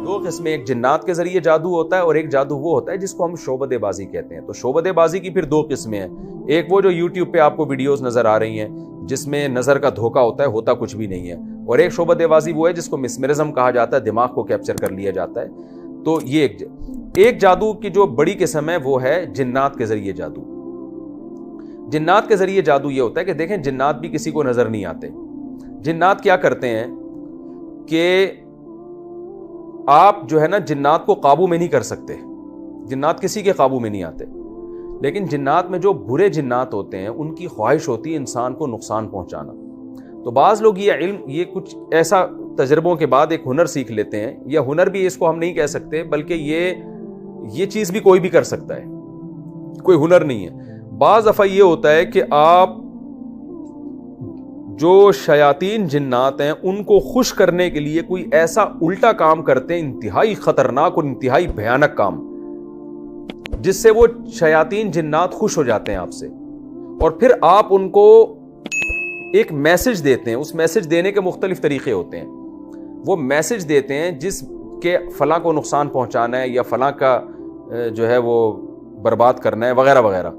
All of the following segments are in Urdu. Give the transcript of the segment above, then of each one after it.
دو قسمیں، ایک جنات کے ذریعے جادو ہوتا ہے اور ایک جادو وہ ہوتا ہے جس کو ہم شعبدے بازی کہتے ہیں. تو شعبدے بازی کی پھر دو قسمیں ہیں. ایک وہ جو یوٹیوب پہ آپ کو ویڈیوز نظر آ رہی ہیں جس میں نظر کا دھوکہ ہوتا کچھ بھی نہیں ہے، اور ایک شعبدے بازی وہ ہے جس کو مسمرزم کہا جاتا ہے، دماغ کو کیپچر کر لیا جاتا ہے. تو یہ ایک جادو کی جو بڑی قسم ہے وہ ہے جنات کے ذریعے جادو. جنات کے ذریعے جادو یہ ہوتا ہے کہ دیکھیں جنات بھی کسی کو نظر نہیں آتے. جنات کیا کرتے ہیں کہ آپ جو ہے نا جنات کو قابو میں نہیں کر سکتے، جنات کسی کے قابو میں نہیں آتے، لیکن جنات میں جو برے جنات ہوتے ہیں ان کی خواہش ہوتی ہے انسان کو نقصان پہنچانا. تو بعض لوگ یہ کچھ ایسا تجربوں کے بعد ایک ہنر سیکھ لیتے ہیں، یا ہنر بھی اس کو ہم نہیں کہہ سکتے بلکہ یہ چیز بھی کوئی بھی کر سکتا ہے، کوئی ہنر نہیں ہے. بعض دفعہ یہ ہوتا ہے کہ آپ جو شیاطین جنات ہیں ان کو خوش کرنے کے لیے کوئی ایسا الٹا کام کرتے ہیں، انتہائی خطرناک اور انتہائی بھیانک کام، جس سے وہ شیاطین جنات خوش ہو جاتے ہیں آپ سے، اور پھر آپ ان کو ایک میسج دیتے ہیں. اس میسج دینے کے مختلف طریقے ہوتے ہیں. وہ میسج دیتے ہیں جس کے فلاں کو نقصان پہنچانا ہے یا فلاں کا جو ہے وہ برباد کرنا ہے وغیرہ وغیرہ.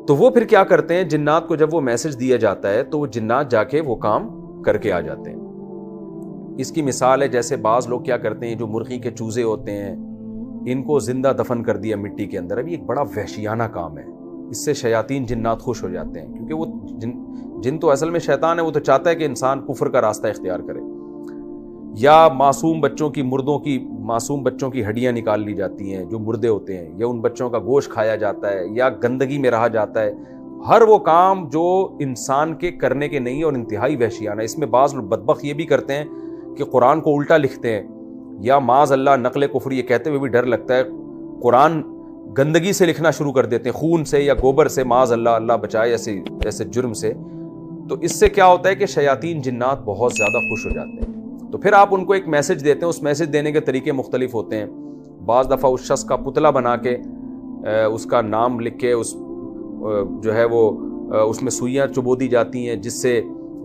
تو وہ پھر کیا کرتے ہیں، جنات کو جب وہ میسج دیا جاتا ہے تو وہ جنات جا کے وہ کام کر کے آ جاتے ہیں. اس کی مثال ہے جیسے بعض لوگ کیا کرتے ہیں، جو مرغی کے چوزے ہوتے ہیں ان کو زندہ دفن کر دیا مٹی کے اندر. ابھی ایک بڑا وحشیانہ کام ہے، اس سے شیاطین جنات خوش ہو جاتے ہیں، کیونکہ وہ جن تو اصل میں شیطان ہے، وہ تو چاہتا ہے کہ انسان کفر کا راستہ اختیار کرے. یا معصوم بچوں کی ہڈیاں نکال لی جاتی ہیں جو مردے ہوتے ہیں، یا ان بچوں کا گوشت کھایا جاتا ہے، یا گندگی میں رہا جاتا ہے. ہر وہ کام جو انسان کے کرنے کے نہیں اور انتہائی وحشیانہ. اس میں بعض بدبخت یہ بھی کرتے ہیں کہ قرآن کو الٹا لکھتے ہیں، یا معاذ اللہ نقل کفر یہ کہتے ہوئے بھی ڈر لگتا ہے قرآن گندگی سے لکھنا شروع کر دیتے ہیں، خون سے یا گوبر سے، معاذ اللہ، اللہ بچائے ایسے جرم سے. تو اس سے کیا ہوتا ہے کہ شیاطین جنات بہت زیادہ خوش ہو جاتے ہیں. تو پھر آپ ان کو ایک میسج دیتے ہیں. اس میسج دینے کے طریقے مختلف ہوتے ہیں. بعض دفعہ اس شخص کا پتلا بنا کے اس کا نام لکھ کے جو ہے وہ اس میں سوئیاں چبو دی جاتی ہیں، جس سے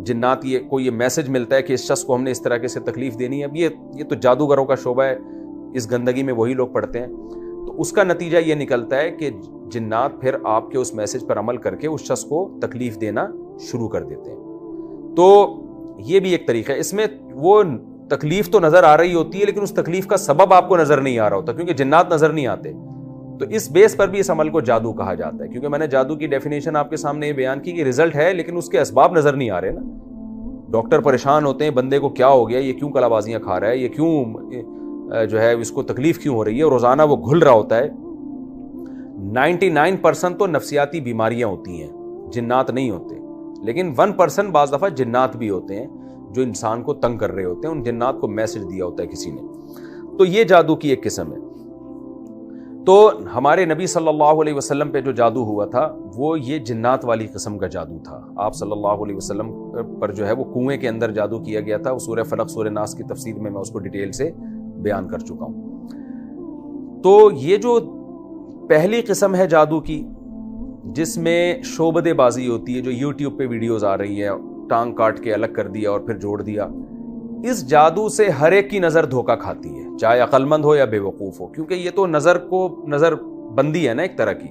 جنات کو یہ میسج ملتا ہے کہ اس شخص کو ہم نے اس طرح سے تکلیف دینی ہے. اب یہ تو جادوگروں کا شعبہ ہے، اس گندگی میں وہی لوگ پڑتے ہیں. تو اس کا نتیجہ یہ نکلتا ہے کہ جنات پھر آپ کے اس میسج پر عمل کر کے اس شخص کو تکلیف دینا شروع کر دیتے ہیں. تو یہ بھی ایک طریقہ ہے. اس میں وہ تکلیف تو نظر آ رہی ہوتی ہے لیکن اس تکلیف کا سبب آپ کو نظر نہیں آ رہا ہوتا، کیونکہ جنات نظر نہیں آتے. تو اس بیس پر بھی اس عمل کو جادو کہا جاتا ہے، کیونکہ میں نے جادو کی ڈیفینیشن آپ کے سامنے یہ بیان کی کہ رزلٹ ہے لیکن اس کے اسباب نظر نہیں آ رہے نا. ڈاکٹر پریشان ہوتے ہیں بندے کو کیا ہو گیا، یہ کیوں کلا بازیاں کھا رہا ہے، یہ کیوں جو ہے اس کو تکلیف کیوں ہو رہی ہے، روزانہ وہ گھل رہا ہوتا ہے. 99% تو نفسیاتی بیماریاں ہوتی ہیں، جنات نہیں ہوتے. لیکن 1% بعض دفعہ جنات بھی ہوتے ہیں جو انسان کو تنگ کر رہے ہوتے ہیں، ان جنات کو میسج دیا ہوتا ہے کسی نے. تو یہ جادو کی ایک قسم ہے. تو ہمارے نبی صلی اللہ علیہ وسلم پہ جو جادو ہوا تھا وہ یہ جنات والی قسم کا جادو تھا. آپ صلی اللہ علیہ وسلم پر جو ہے وہ کنویں کے اندر جادو کیا گیا تھا. سورہ فلق سورہ ناس کی تفسیر میں اس کو ڈیٹیل سے بیان کر چکا ہوں. تو یہ جو پہلی قسم ہے جادو کی، جس میں شعبدے بازی ہوتی ہے، جو یوٹیوب پہ ویڈیوز آ رہی ہیں، ٹانگ کاٹ کے الگ کر دیا اور پھر جوڑ دیا، اس جادو سے ہر ایک کی نظر دھوکہ کھاتی ہے، چاہے عقل مند ہو یا بے وقوف ہو، کیونکہ یہ تو نظر بندی ہے نا ایک طرح کی.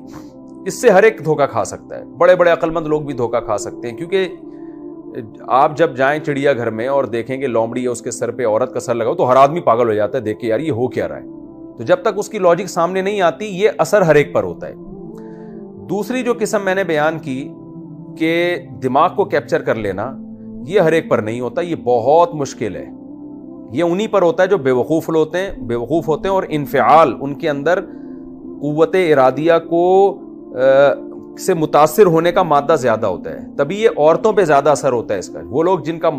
اس سے ہر ایک دھوکہ کھا سکتا ہے. بڑے بڑے عقل مند لوگ بھی دھوکہ کھا سکتے ہیں، کیونکہ آپ جب جائیں چڑیا گھر میں اور دیکھیں کہ لومڑی ہے، اس کے سر پہ عورت کا سر لگاؤ تو ہر آدمی پاگل ہو جاتا ہے دیکھ کے، یار یہ ہو کیا رہا ہے. تو جب تک اس کی لاجک سامنے نہیں آتی یہ اثر ہر ایک پر ہوتا ہے. دوسری جو قسم میں نے بیان کی کہ دماغ کو کیپچر کر لینا، یہ ہر ایک پر نہیں ہوتا، یہ بہت مشکل ہے. یہ انہی پر ہوتا ہے جو بے وقوف ہوتے ہیں اور انفعال، ان کے اندر قوت ارادیہ کو سے متاثر ہونے کا مادہ زیادہ ہوتا ہے. تبھی یہ عورتوں پہ زیادہ اثر ہوتا ہے اس کا. وہ لوگ جن کا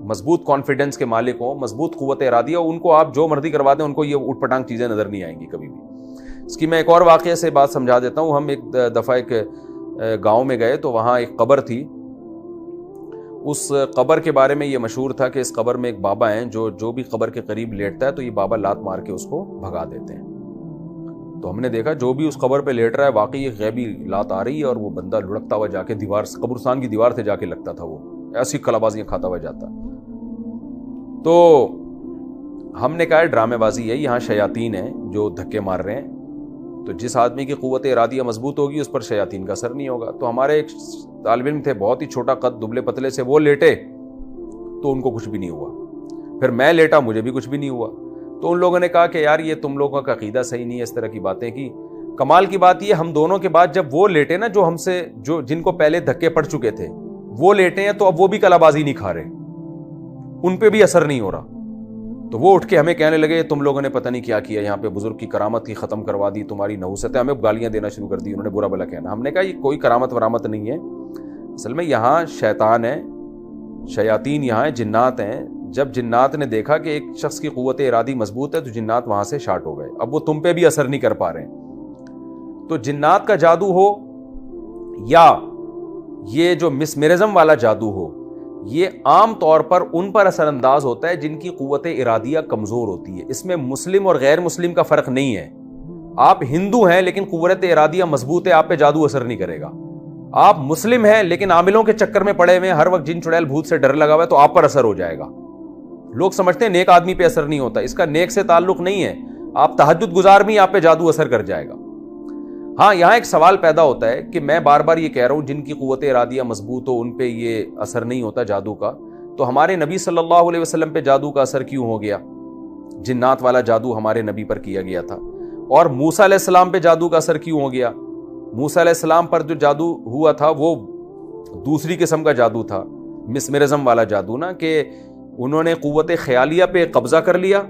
مضبوط کانفیڈنس کے مالک ہوں، مضبوط قوت ارادیہ ہو، ان کو آپ جو مرضی کروا دیں ان کو یہ اٹھ پٹانگ چیزیں نظر نہیں آئیں گی کبھی بھی. اس کی میں ایک اور واقعے سے بات سمجھا دیتا ہوں. ہم ایک دفعہ ایک گاؤں میں گئے تو وہاں ایک قبر تھی. اس قبر کے بارے میں یہ مشہور تھا کہ اس قبر میں ایک بابا ہیں جو بھی قبر کے قریب لیٹتا ہے تو یہ بابا لات مار کے اس کو بھگا دیتے ہیں. تو ہم نے دیکھا جو بھی اس قبر پہ لیٹ رہا ہے واقعی ایک غیبی لات آ رہی ہے اور وہ بندہ لڑکتا ہوا جا کے قبرستان کی دیوار سے جا کے لگتا تھا، وہ ایسی کلابازیاں کھاتا ہوا جاتا. تو ہم نے کہا ہے ڈرامے بازی ہے, یہاں شیاطین ہیں جو دھکے مار رہے ہیں, تو جس آدمی کی قوت ارادیہ مضبوط ہوگی اس پر شیاطین کا اثر نہیں ہوگا. تو ہمارے ایک طالب علم تھے, بہت ہی چھوٹا قد, دبلے پتلے سے, وہ لیٹے تو ان کو کچھ بھی نہیں ہوا. پھر میں لیٹا, مجھے بھی کچھ بھی نہیں ہوا. تو ان لوگوں نے کہا کہ یار یہ تم لوگوں کا عقیدہ صحیح نہیں ہے, اس طرح کی باتیں کی. کمال کی بات یہ, ہم دونوں کے بعد جب وہ لیٹے نا, جو ہم سے جن کو پہلے دھکے پڑ چکے تھے, وہ لیٹے ہیں, تو اب وہ بھی کلا بازی نہیں کھا رہے, ان پہ بھی اثر نہیں ہو رہا. تو وہ اٹھ کے ہمیں کہنے لگے تم لوگوں نے پتہ نہیں کیا کیا, یہاں پہ بزرگ کی کرامت کی ختم کروا دی, تمہاری نحوست ہے. ہمیں گالیاں دینا شروع کر دی, انہوں نے برا بلا کہنا. ہم نے کہا یہ کوئی کرامت ورامت نہیں ہے, اصل میں یہاں شیطان ہے, شیاطین یہاں ہیں, جنات ہیں. جب جنات نے دیکھا کہ ایک شخص کی قوت ارادی مضبوط ہے تو جنات وہاں سے شارٹ ہو گئے. اب وہ تم پہ بھی اثر نہیں کر پا رہے ہیں. تو جنات کا جادو ہو یا یہ جو مسمرزم والا جادو ہو, یہ عام طور پر ان پر اثر انداز ہوتا ہے جن کی قوت ارادیہ کمزور ہوتی ہے. اس میں مسلم اور غیر مسلم کا فرق نہیں ہے. آپ ہندو ہیں لیکن قوت ارادیہ مضبوط ہے, آپ پہ جادو اثر نہیں کرے گا. آپ مسلم ہیں لیکن عاملوں کے چکر میں پڑے ہوئے ہیں, ہر وقت جن چڑیل بھوت سے ڈر لگا ہوا ہے, تو آپ پر اثر ہو جائے گا. لوگ سمجھتے ہیں نیک آدمی پہ اثر نہیں ہوتا, اس کا نیک سے تعلق نہیں ہے. آپ تہجد گزار بھی آپ پہ جادو اثر کر جائے گا. ہاں, یہاں ایک سوال پیدا ہوتا ہے کہ میں بار بار یہ کہہ رہا ہوں جن کی قوت ارادیہ مضبوط ہو ان پہ یہ اثر نہیں ہوتا جادو کا, تو ہمارے نبی صلی اللہ علیہ وسلم پہ جادو کا اثر کیوں ہو گیا؟ جنات والا جادو ہمارے نبی پر کیا گیا تھا. اور موسیٰ علیہ السلام پہ جادو کا اثر کیوں ہو گیا؟ موسیٰ علیہ السلام پر جو جادو ہوا تھا وہ دوسری قسم کا جادو تھا, مسمرزم والا جادو نا, کہ انہوں نے قوت خیالیہ پہ قبضہ کر لیا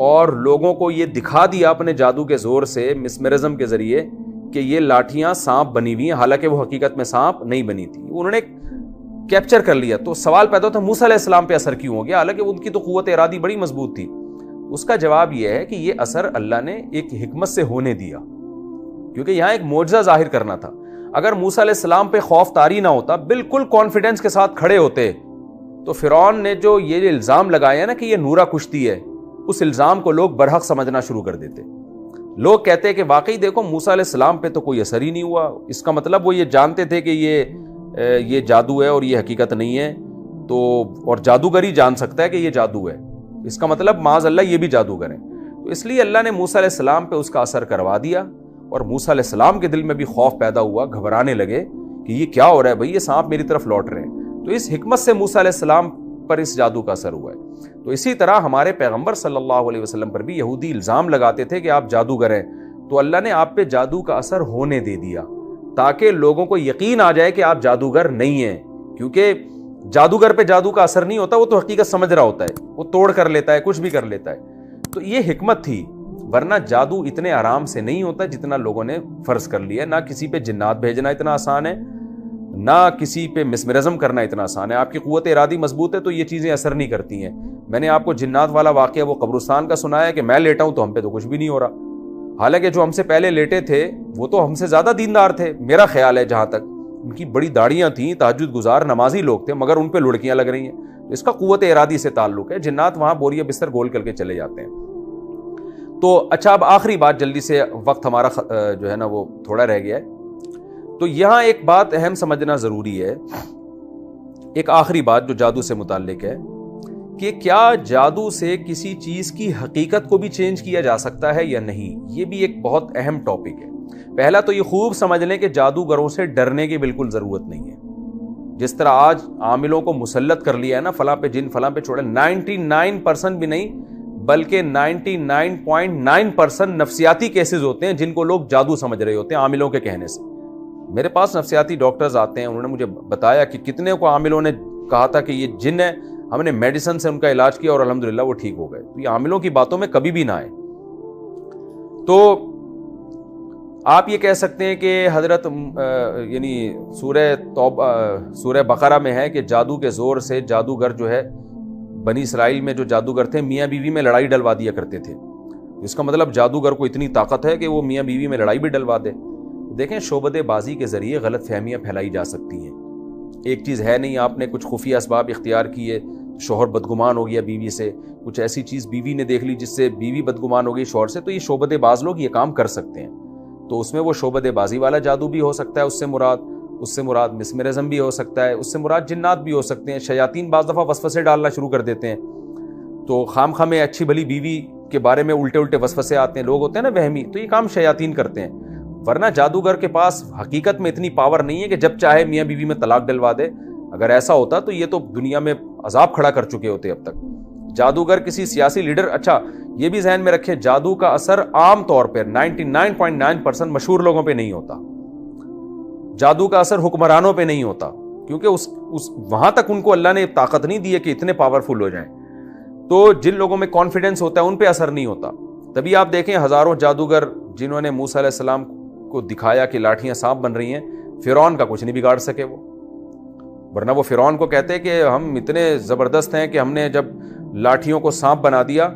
اور لوگوں کو یہ دکھا دیا اپنے جادو کے زور سے, مسمرزم کے ذریعے, کہ یہ لاٹھیاں سانپ بنی ہوئی ہیں, حالانکہ وہ حقیقت میں سانپ نہیں بنی تھی. انہوں نے کیپچر کر لیا. تو سوال پیدا ہوتا ہے موسیٰ علیہ السلام پہ اثر کیوں ہو گیا, حالانکہ ان کی تو قوت ارادی بڑی مضبوط تھی. اس کا جواب یہ ہے کہ یہ اثر اللہ نے ایک حکمت سے ہونے دیا, کیونکہ یہاں ایک معجزہ ظاہر کرنا تھا. اگر موسیٰ علیہ السلام پہ خوف طاری نہ ہوتا, بالکل کانفیڈنس کے ساتھ کھڑے ہوتے, تو فرعون نے جو یہ الزام لگایا نا کہ یہ نورا کشتی ہے, اس الزام کو لوگ برحق سمجھنا شروع کر دیتے. لوگ کہتے کہ واقعی دیکھو موسیٰ علیہ السلام پہ تو کوئی اثر ہی نہیں ہوا, اس کا مطلب وہ یہ جانتے تھے کہ یہ جادو ہے اور یہ حقیقت نہیں ہے. تو اور جادوگر ہی جان سکتا ہے کہ یہ جادو ہے, اس کا مطلب معاذ اللہ یہ بھی جادوگر ہیں. تو اس لیے اللہ نے موسیٰ علیہ السلام پہ اس کا اثر کروا دیا, اور موسیٰ علیہ السلام کے دل میں بھی خوف پیدا ہوا, گھبرانے لگے کہ یہ کیا ہو رہا ہے بھائی, یہ سانپ میری طرف لوٹ رہے ہیں. تو اس حکمت سے موسیٰ علیہ السلام پر اس جادو کا اثر ہوا ہے. تو اسی طرح ہمارے پیغمبر صلی اللہ علیہ وسلم پر بھی یہودی الزام لگاتے تھے کہ آپ جادوگر ہیں, تو اللہ نے آپ پہ جادو کا اثر ہونے دے دیا تاکہ لوگوں کو یقین آ جائے کہ آپ جادوگر نہیں ہیں. کیونکہ جادوگر پہ جادو کا اثر نہیں ہوتا, وہ تو حقیقت سمجھ رہا ہوتا ہے, وہ توڑ کر لیتا ہے, کچھ بھی کر لیتا ہے. تو یہ حکمت تھی, ورنہ جادو اتنے آرام سے نہیں ہوتا جتنا لوگوں نے فرض کر لیا. نہ کسی پہ جنات بھیجنا اتنا آسان ہے, نہ کسی پہ مسمرزم کرنا اتنا آسان ہے. آپ کی قوت ارادی مضبوط ہے تو یہ چیزیں اثر نہیں کرتی ہیں. میں نے آپ کو جنات والا واقعہ وہ قبرستان کا سنایا کہ میں لیٹا ہوں تو ہم پہ تو کچھ بھی نہیں ہو رہا, حالانکہ جو ہم سے پہلے لیٹے تھے وہ تو ہم سے زیادہ دیندار تھے. میرا خیال ہے جہاں تک, ان کی بڑی داڑیاں تھیں, تہجد گزار نمازی لوگ تھے, مگر ان پہ لڑکیاں لگ رہی ہیں. تو اس کا قوت ارادی سے تعلق ہے. جنات وہاں بوریا بستر گول کر کے چلے جاتے ہیں. تو اچھا, اب آخری بات جلدی سے, وقت ہمارا جو ہے نا وہ تھوڑا رہ گیا ہے. تو یہاں ایک بات اہم سمجھنا ضروری ہے, ایک آخری بات جو جادو سے متعلق ہے, کہ کیا جادو سے کسی چیز کی حقیقت کو بھی چینج کیا جا سکتا ہے یا نہیں. یہ بھی ایک بہت اہم ٹاپک ہے. پہلا تو یہ خوب سمجھ لیں کہ جادوگروں سے ڈرنے کی بالکل ضرورت نہیں ہے. جس طرح آج عاملوں کو مسلط کر لیا ہے نا, فلاں پہ جن, فلاں پہ چھوڑے, 99% بھی نہیں بلکہ 99.9% نفسیاتی کیسز ہوتے ہیں جن کو لوگ جادو سمجھ رہے ہوتے ہیں عاملوں کے کہنے سے. میرے پاس نفسیاتی ڈاکٹرز آتے ہیں, انہوں نے مجھے بتایا کہ کتنے کو عاملوں نے کہا تھا کہ یہ جن ہے, ہم نے میڈیسن سے ان کا علاج کیا اور الحمدللہ وہ ٹھیک ہو گئے. تو یہ عاملوں کی باتوں میں کبھی بھی نہ آئے. تو آپ یہ کہہ سکتے ہیں کہ حضرت یعنی سورہ بقرہ میں ہے کہ جادو کے زور سے جادوگر جو ہے, بنی اسرائیل میں جو جادوگر تھے میاں بیوی میں لڑائی ڈلوا دیا کرتے تھے. اس کا مطلب جادوگر کو اتنی طاقت ہے کہ وہ میاں بیوی میں لڑائی بھی ڈلوا دے. دیکھیں, شعبدے بازی کے ذریعے غلط فہمیاں پھیلائی جا سکتی ہیں. ایک چیز ہے نہیں, آپ نے کچھ خفیہ اسباب اختیار کیے, شوہر بدگمان ہو گیا بیوی سے, کچھ ایسی چیز بیوی نے دیکھ لی جس سے بیوی بدگمان ہو گئی شوہر سے, تو یہ شعبدے باز لوگ یہ کام کر سکتے ہیں. تو اس میں وہ شعبدے بازی والا جادو بھی ہو سکتا ہے, اس سے مراد مسمرزم بھی ہو سکتا ہے, اس سے مراد جنات بھی ہو سکتے ہیں. شیاطین بعض دفعہ وسوسے ڈالنا شروع کر دیتے ہیں. تو خام خواہ میں اچھی بھلی بیوی کے بارے میں الٹے الٹے وسوسے آتے ہیں, لوگ ہوتے ہیں نا وہمی, تو یہ کام شیاطین کرتے ہیں. ورنہ جادوگر کے پاس حقیقت میں اتنی پاور نہیں ہے کہ جب چاہے میاں بیوی میں طلاق ڈلوا دے. اگر ایسا ہوتا تو یہ تو دنیا میں عذاب کھڑا کر چکے ہوتے اب تک. جادوگر کسی سیاسی لیڈر, اچھا یہ بھی ذہن میں رکھیں, جادو کا اثر عام طور پہ 99.9% مشہور لوگوں پہ نہیں ہوتا. جادو کا اثر حکمرانوں پہ نہیں ہوتا, کیونکہ اس وہاں تک ان کو اللہ نے طاقت نہیں دی ہے کہ اتنے پاورفل ہو جائیں. تو جن لوگوں میں کانفیڈنس ہوتا ہے ان پہ اثر نہیں ہوتا. تبھی آپ دیکھیں ہزاروں جادوگر جنہوں نے موسیٰ علیہ السلام کو دکھایا کہ لاٹھیاں سانپ بن رہی ہیں, فرعون کا کچھ نہیں بگاڑ سکے وہ. ورنہ وہ فرعون کو کہتے کہ ہم اتنے زبردست ہیں کہ ہم نے جب لاٹھیوں کو سانپ بنا دیا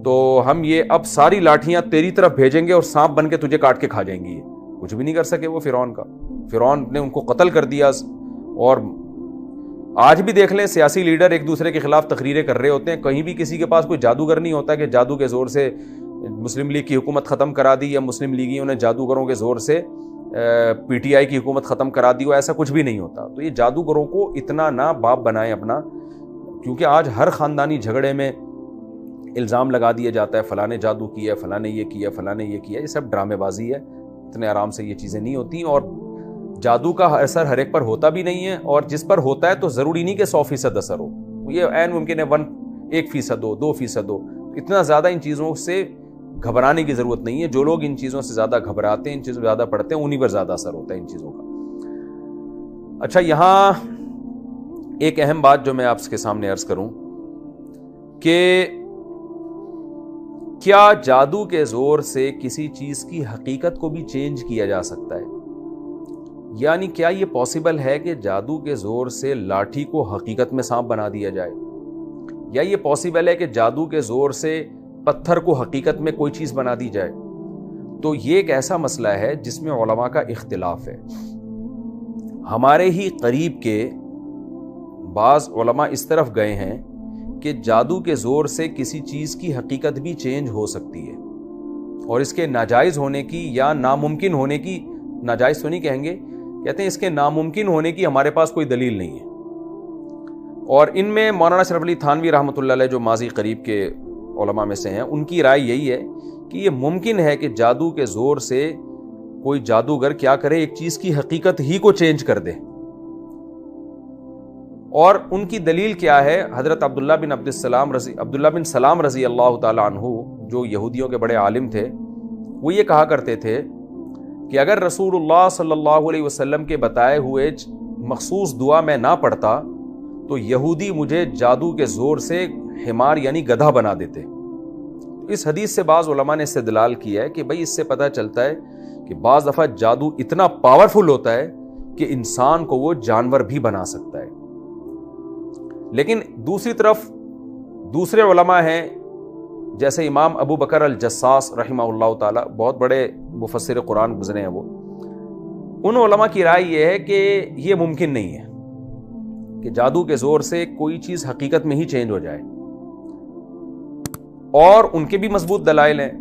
تو ہم یہ اب ساری لاٹھیاں تیری طرف بھیجیں گے اور سانپ بن کے تجھے کاٹ کے کھا جائیں گی. کچھ بھی نہیں کر سکے وہ فرعون کا. فرعون نے ان کو قتل کر دیا. اور آج بھی دیکھ لیں سیاسی لیڈر ایک دوسرے کے خلاف تقریریں کر رہے ہوتے ہیں, کہیں بھی کسی کے پاس کوئی جادوگر نہیں ہوتا کہ جادو کے زور سے مسلم لیگ کی حکومت ختم کرا دی, یا مسلم لیگیوں نے جادوگروں کے زور سے پی ٹی آئی کی حکومت ختم کرا دی ہو. ایسا کچھ بھی نہیں ہوتا. تو یہ جادوگروں کو اتنا نہ باپ بنائیں اپنا, کیونکہ آج ہر خاندانی جھگڑے میں الزام لگا دیا جاتا ہے فلاں نے جادو کیا, فلاں نے یہ کیا, فلاں نے یہ کیا. یہ سب ڈرامے بازی ہے. اتنے آرام سے یہ چیزیں نہیں ہوتی. اور جادو کا اثر ہر ایک پر ہوتا بھی نہیں ہے, اور جس پر ہوتا ہے تو ضروری نہیں کہ 100% اثر ہو. یہ عین ممکن ہے 1% ہو, 2% ہو. اتنا زیادہ ان چیزوں سے گھبرانے کی ضرورت نہیں ہے. جو لوگ ان چیزوں سے زیادہ گھبراتے ہیں, ان چیزوں سے زیادہ پڑھتے ہیں, انہی پر زیادہ اثر ہوتا ہے ان چیزوں کا. اچھا, یہاں ایک اہم بات جو میں آپ کے سامنے عرض کروں کہ کیا جادو کے زور سے کسی چیز کی حقیقت کو بھی چینج کیا جا سکتا ہے؟ یعنی کیا یہ پاسبل ہے کہ جادو کے زور سے لاٹھی کو حقیقت میں سانپ بنا دیا جائے؟ یا یہ پاسبل ہے کہ جادو کے زور سے پتھر کو حقیقت میں کوئی چیز بنا دی جائے؟ تو یہ ایک ایسا مسئلہ ہے جس میں علماء کا اختلاف ہے. ہمارے ہی قریب کے بعض علماء اس طرف گئے ہیں کہ جادو کے زور سے کسی چیز کی حقیقت بھی چینج ہو سکتی ہے, اور اس کے ناجائز ہونے کی یا ناممکن ہونے کی, ناجائز تو نہیں کہیں گے, کہتے ہیں اس کے ناممکن ہونے کی ہمارے پاس کوئی دلیل نہیں ہے. اور ان میں مولانا اشرف علی تھانوی رحمۃ اللہ علیہ جو ماضی قریب کے علماء میں سے ہیں, ان کی رائے یہی ہے کہ یہ ممکن ہے کہ جادو کے زور سے کوئی جادوگر کیا کرے, ایک چیز کی حقیقت ہی کو چینج کر دے. اور ان کی دلیل کیا ہے؟ حضرت عبداللہ بن سلام رضی اللہ تعالیٰ عنہ جو یہودیوں کے بڑے عالم تھے, وہ یہ کہا کرتے تھے کہ اگر رسول اللہ صلی اللہ علیہ وسلم کے بتائے ہوئے مخصوص دعا میں نہ پڑھتا تو یہودی مجھے جادو کے زور سے حمار یعنی گدھا بنا دیتے. اس حدیث سے بعض علماء نے استدلال کیا ہے کہ بھئی اس سے پتہ چلتا ہے کہ بعض دفعہ جادو اتنا پاورفل ہوتا ہے کہ انسان کو وہ جانور بھی بنا سکتا ہے. لیکن دوسری طرف دوسرے علماء ہیں جیسے امام ابو بکر الجساس رحمہ اللہ تعالیٰ, بہت بڑے مفسر قرآن گزرے ہیں وہ. ان علماء کی رائے یہ ہے کہ یہ ممکن نہیں ہے کہ جادو کے زور سے کوئی چیز حقیقت میں ہی چینج ہو جائے. اور ان کے بھی مضبوط دلائل ہیں.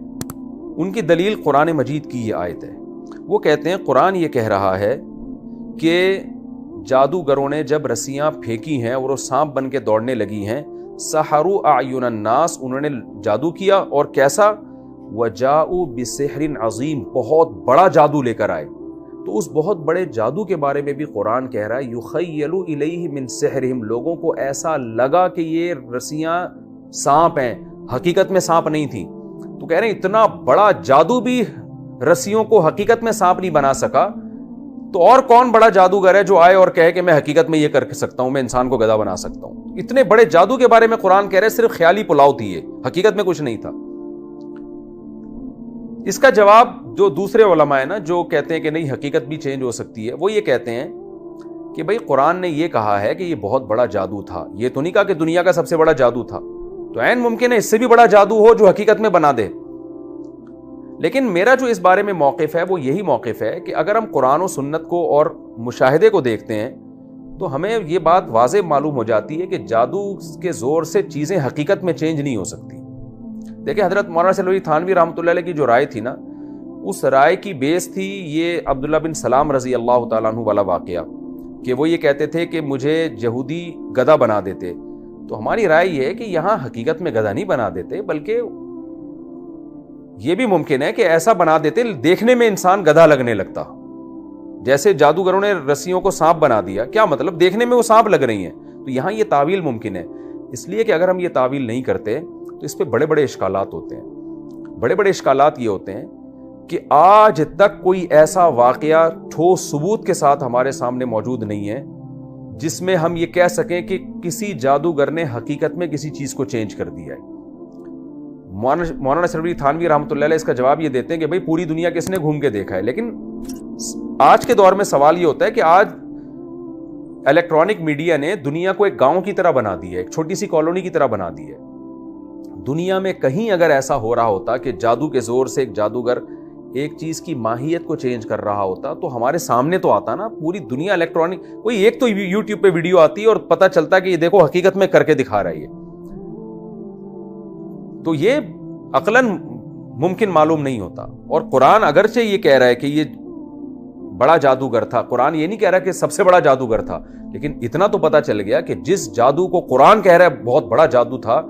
ان کی دلیل قرآن مجید کی یہ آیت ہے. وہ کہتے ہیں قرآن یہ کہہ رہا ہے کہ جادوگروں نے جب رسیاں پھینکی ہیں اور وہ سانپ بن کے دوڑنے لگی ہیں, سحروا اعین الناس, انہوں نے جادو کیا, اور کیسا؟ وجاؤوا بسحر عظیم, بہت بڑا جادو لے کر آئے. تو اس بہت بڑے جادو کے بارے میں بھی قرآن کہہ رہا ہے یخیل الیہ من سحرہم, لوگوں کو ایسا لگا کہ یہ رسیاں سانپ ہیں, حقیقت میں سانپ نہیں تھی. تو کہہ رہے ہیں اتنا بڑا جادو بھی رسیوں کو حقیقت میں سانپ نہیں بنا سکا, تو اور کون بڑا جادوگر ہے جو آئے اور کہے کہ میں حقیقت میں یہ کر سکتا ہوں, میں انسان کو گدھا بنا سکتا ہوں. اتنے بڑے جادو کے بارے میں قرآن کہہ رہے صرف خیالی پلاؤ تھی, یہ حقیقت میں کچھ نہیں تھا. اس کا جواب جو دوسرے علماء ہیں نا جو کہتے ہیں کہ نہیں حقیقت بھی چینج ہو سکتی ہے, وہ یہ کہتے ہیں کہ بھئی قرآن نے یہ کہا ہے کہ یہ بہت بڑا جادو تھا, یہ تو نہیں کہا کہ دنیا کا سب سے بڑا جادو تھا. تو عین ممکن ہے اس سے بھی بڑا جادو ہو جو حقیقت میں بنا دے. لیکن میرا جو اس بارے میں موقف ہے وہ یہی موقف ہے کہ اگر ہم قرآن و سنت کو اور مشاہدے کو دیکھتے ہیں تو ہمیں یہ بات واضح معلوم ہو جاتی ہے کہ جادو کے زور سے چیزیں حقیقت میں چینج نہیں ہو سکتی. دیکھیں حضرت مولانا صلی اللہ علیہ تھانوی رحمۃ اللہ علیہ کی جو رائے تھی نا, اس رائے کی بیس تھی یہ عبداللہ بن سلام رضی اللہ تعالیٰ عنہ والا واقعہ, کہ وہ یہ کہتے تھے کہ مجھے یہودی گدھا بنا دیتے. تو ہماری رائے یہ ہے کہ یہاں حقیقت میں گدھا نہیں بنا دیتے، بلکہ یہ بھی ممکن ہے کہ ایسا بنا دیتے دیکھنے میں انسان گدھا لگنے لگتا. جیسے جادوگروں نے رسیوں کو سانپ بنا دیا، کیا مطلب دیکھنے میں وہ سانپ لگ رہی ہیں. تو یہاں یہ تعویل ممکن ہے، اس لیے کہ اگر ہم یہ تعویل نہیں کرتے تو اس پہ بڑے بڑے اشکالات ہوتے ہیں. بڑے بڑے اشکالات یہ ہوتے ہیں کہ آج تک کوئی ایسا واقعہ ٹھوس ثبوت کے ساتھ ہمارے سامنے موجود نہیں ہے جس میں ہم یہ کہہ سکیں کہ کسی جادوگر نے حقیقت میں کسی چیز کو چینج کر دیا ہے. مولانا اشرف علی تھانوی رحمۃ اللہ علیہ اس کا جواب یہ دیتے ہیں کہ بھئی پوری دنیا کس نے گھوم کے دیکھا ہے. لیکن آج کے دور میں سوال یہ ہوتا ہے کہ آج الیکٹرانک میڈیا نے دنیا کو ایک گاؤں کی طرح بنا دی ہے، ایک چھوٹی سی کالونی کی طرح بنا دی ہے. دنیا میں کہیں اگر ایسا ہو رہا ہوتا کہ جادو کے زور سے ایک جادوگر ایک چیز کی ماہیت کو چینج کر رہا ہوتا تو ہمارے سامنے تو آتا نا. پوری دنیا الیکٹرانک، کوئی ایک تو یوٹیوب پہ ویڈیو آتی ہے اور پتہ چلتا کہ یہ دیکھو حقیقت میں کر کے دکھا رہا ہے. تو یہ عقلاً ممکن معلوم نہیں ہوتا. اور قرآن اگرچہ یہ کہہ رہا ہے کہ یہ بڑا جادوگر تھا، قرآن یہ نہیں کہہ رہا کہ سب سے بڑا جادوگر تھا، لیکن اتنا تو پتا چل گیا کہ جس جادو کو قرآن کہہ رہا ہے بہت بڑا جادو تھا،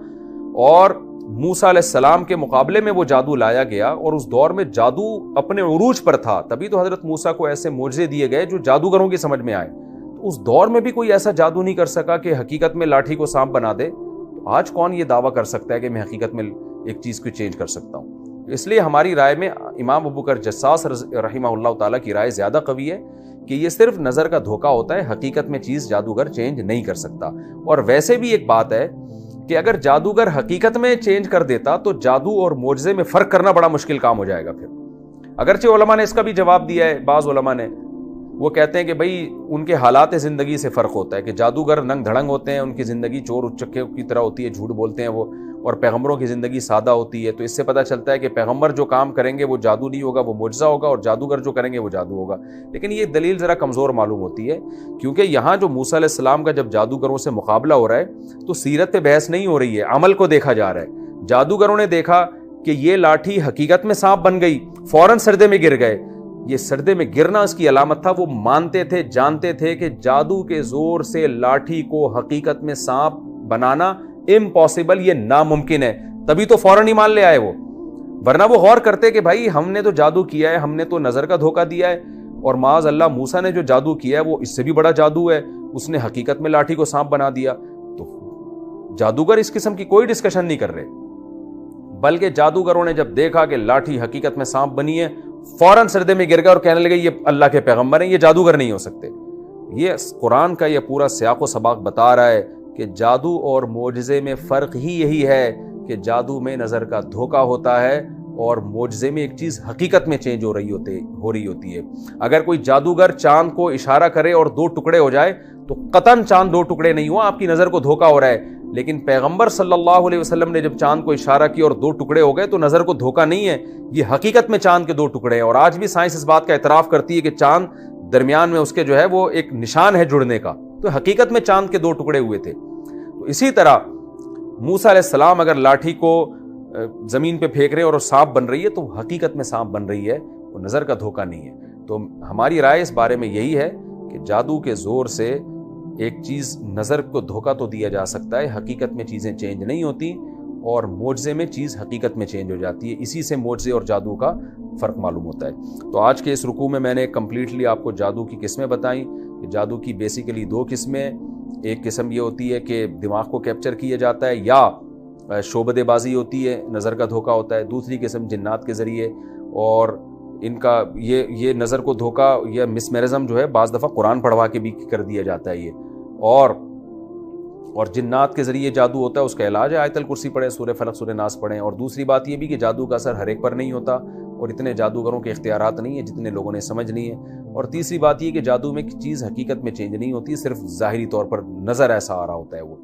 اور موسیٰ علیہ السلام کے مقابلے میں وہ جادو لایا گیا، اور اس دور میں جادو اپنے عروج پر تھا. تبھی تو حضرت موسیٰ کو ایسے معجزے دیے گئے جو جادوگروں کی سمجھ میں آئے. تو اس دور میں بھی کوئی ایسا جادو نہیں کر سکا کہ حقیقت میں لاٹھی کو سانپ بنا دے. تو آج کون یہ دعویٰ کر سکتا ہے کہ میں حقیقت میں ایک چیز کو چینج کر سکتا ہوں؟ اس لیے ہماری رائے میں امام ابو بکر جساس رحمہ اللہ تعالیٰ کی رائے زیادہ قوی ہے کہ یہ صرف نظر کا دھوکہ ہوتا ہے، حقیقت میں چیز جادوگر چینج نہیں کر سکتا. اور ویسے بھی ایک بات ہے کہ اگر جادوگر حقیقت میں چینج کر دیتا تو جادو اور معجزے میں فرق کرنا بڑا مشکل کام ہو جائے گا. پھر اگرچہ علماء نے اس کا بھی جواب دیا ہے، بعض علماء نے وہ کہتے ہیں کہ بھئی ان کے حالات زندگی سے فرق ہوتا ہے، کہ جادوگر ننگ دھڑنگ ہوتے ہیں، ان کی زندگی چور اچکے کی طرح ہوتی ہے، جھوٹ بولتے ہیں وہ، اور پیغمبروں کی زندگی سادہ ہوتی ہے. تو اس سے پتہ چلتا ہے کہ پیغمبر جو کام کریں گے وہ جادو نہیں ہوگا، وہ معجزہ ہوگا، اور جادوگر جو کریں گے وہ جادو ہوگا. لیکن یہ دلیل ذرا کمزور معلوم ہوتی ہے، کیونکہ یہاں جو موسیٰ علیہ السلام کا جب جادوگروں سے مقابلہ ہو رہا ہے تو سیرت پہ بحث نہیں ہو رہی ہے، عمل کو دیکھا جا رہا ہے. جادوگروں نے دیکھا کہ یہ لاٹھی حقیقت میں سانپ بن گئی، فوراً سردے میں گر گئے. یہ سردے میں گرنا اس کی علامت تھا. وہ مانتے تھے، جانتے تھے کہ جادو کے زور سے لاٹھی کو حقیقت میں سانپ بنانا امپاسبل، یہ ناممکن ہے. تبھی تو فوراً ہی مان لے آئے وہ، ورنہ وہ غور کرتے کہ بھائی ہم نے تو جادو کیا ہے، ہم نے تو نظر کا دھوکہ دیا ہے، اور معاذ اللہ موسیٰ نے جو جادو کیا ہے وہ اس سے بھی بڑا جادو ہے، اس نے حقیقت میں لاٹھی کو سانپ بنا دیا. تو جادوگر اس قسم کی کوئی ڈسکشن نہیں کر رہے، بلکہ جادوگروں نے جب دیکھا کہ لاٹھی حقیقت میں سانپ بنی ہے فوراً سردے میں گر گئے اور کہنے لگے یہ اللہ کے پیغمبر ہیں، یہ جادوگر نہیں ہو سکتے. یہ قرآن کا یہ پورا سیاق و سباق بتا رہا ہے کہ جادو اور معجزے میں فرق ہی یہی ہے کہ جادو میں نظر کا دھوکہ ہوتا ہے اور معجزے میں ایک چیز حقیقت میں چینج ہو رہی ہوتی ہے. اگر کوئی جادوگر چاند کو اشارہ کرے اور 2 ٹکڑے ہو جائے تو قطعاً چاند 2 ٹکڑے نہیں ہوا، آپ کی نظر کو دھوکہ ہو رہا ہے. لیکن پیغمبر صلی اللہ علیہ وسلم نے جب چاند کو اشارہ کیا اور 2 ٹکڑے ہو گئے تو نظر کو دھوکہ نہیں ہے، یہ حقیقت میں چاند کے 2 ٹکڑے ہیں. اور آج بھی سائنس اس بات کا اعتراف کرتی ہے کہ چاند درمیان میں اس کے جو ہے وہ ایک نشان ہے جڑنے کا، تو حقیقت میں چاند کے 2 ٹکڑے ہوئے تھے. تو اسی طرح موسیٰ علیہ السلام اگر لاٹھی کو زمین پہ پھینک رہے اور سانپ بن رہی ہے تو حقیقت میں سانپ بن رہی ہے، وہ نظر کا دھوکہ نہیں ہے. تو ہماری رائے اس بارے میں یہی ہے کہ جادو کے زور سے ایک چیز نظر کو دھوکہ تو دیا جا سکتا ہے، حقیقت میں چیزیں چینج نہیں ہوتی، اور معجزے میں چیز حقیقت میں چینج ہو جاتی ہے. اسی سے معجزے اور جادو کا فرق معلوم ہوتا ہے. تو آج کے اس رکوع میں میں نے کمپلیٹلی آپ کو جادو کی قسمیں بتائیں کہ جادو کی بیسیکلی 2 قسمیں. ایک قسم یہ ہوتی ہے کہ دماغ کو کیپچر کیا جاتا ہے یا شعبدے بازی ہوتی ہے، نظر کا دھوکہ ہوتا ہے. دوسری قسم جنات کے ذریعے، اور ان کا یہ نظر کو دھوکہ یا مسمرزم جو ہے بعض دفعہ قرآن پڑھوا کے بھی کر دیا جاتا ہے. یہ اور جنات کے ذریعے جادو ہوتا ہے، اس کا علاج ہے آیت الکرسی پڑھیں، سورہ فلق سورہ ناس پڑھیں. اور دوسری بات یہ بھی کہ جادو کا اثر ہر ایک پر نہیں ہوتا، اور اتنے جادوگروں کے اختیارات نہیں ہیں جتنے لوگوں نے سمجھ لی ہیں. اور تیسری بات یہ کہ جادو میں چیز حقیقت میں چینج نہیں ہوتی، صرف ظاہری طور پر نظر ایسا آ رہا ہوتا ہے وہ.